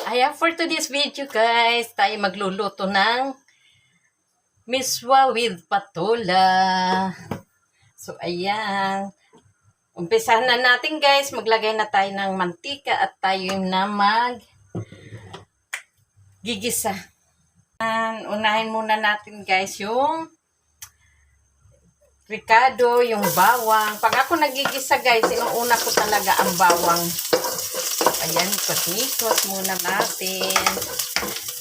Ayan, for today's video guys, tayo magluluto ng miswa with patola. So ayan, umpisahan na natin guys, maglagay na tayo ng mantika at tayo na gigisa. Unahin muna natin guys yung ricado, yung bawang. Pag ako nagigisa guys, inuuna ko talaga ang bawang. Ayan, ikot-ikot muna natin.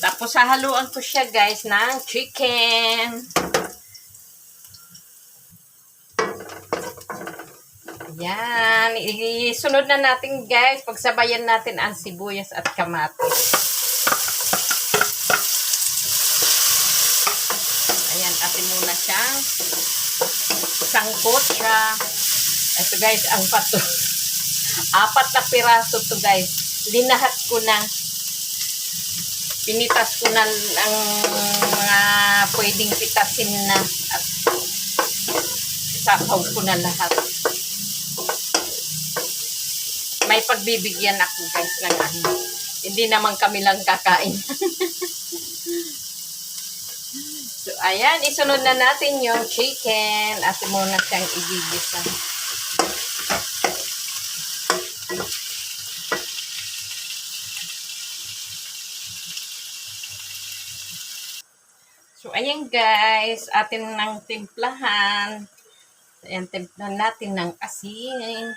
Tapos hahaluan ko siya guys ng chicken. Ayan, isunod na natin guys, pagsabayan natin ang sibuyas at kamatis. Ayan, atin muna siyang sangkot siya. Ito guys, ang pato. 4 na piraso to guys. Linahat ko na. Pinitas ko na ang mga pwedeng pitasin na. At isasaw ko na lahat. May pagbibigyan ako guys ng ano. Hindi naman kami lang kakain. So ayan, isunod na natin yung chicken. At muna siyang igigisa. So, ayan guys, atin ng timplahan. Ayan, timplahan natin ng asin.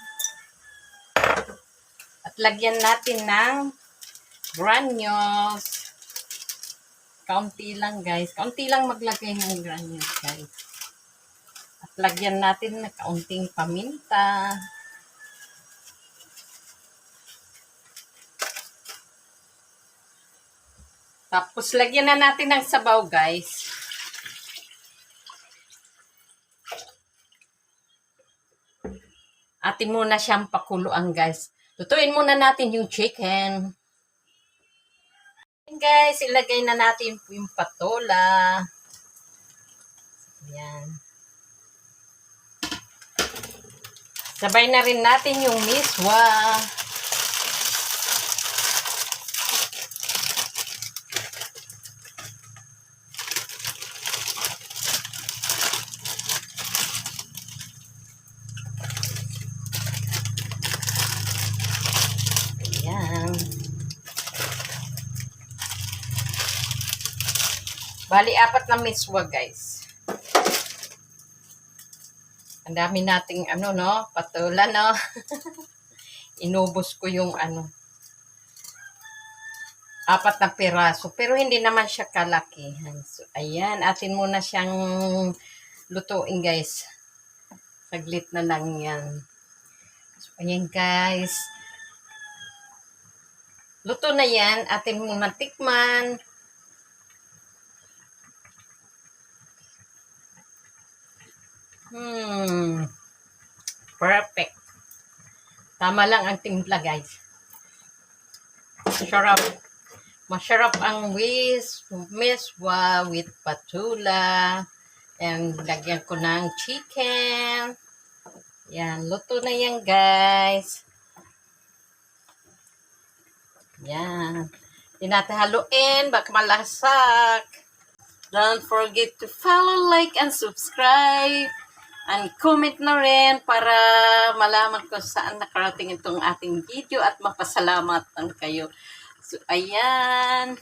At lagyan natin ng granules. Kaunti lang guys. Kaunti lang maglagay ng granules guys. At lagyan natin ng kaunting paminta. Tapos, lagyan na natin ng sabaw, guys. Atin muna siyang pakuluan, guys. Lutuin muna natin yung chicken. Guys, ilagay na natin yung patola. Ayan. Sabay na rin natin yung miswa. Bali, 4 na miswa, guys. Ang dami nating, patola, no? Inubos ko yung, 4 na piraso. Pero hindi naman siya kalakihan. So, ayan. Atin muna siyang lutuin, guys. Saglit na lang yan. So, ayan, guys. Luto na yan. Atin muna tikman. Perfect. Tama lang ang timpla, guys. Masarap. Masarap ang miswa with patola. And lagyan ko ng chicken. Yan. Luto na yan, guys. Yan. Tinatahaluin. Baka malasak. Don't forget to follow, like, and subscribe. And comment na rin para malaman ko saan nakarating itong ating video at mapasalamatan kayo. So, ayan.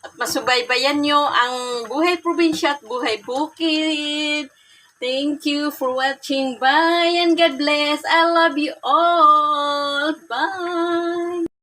At masubaybayan nyo ang buhay probinsya at buhay bukid. Thank you for watching. Bye and God bless. I love you all. Bye.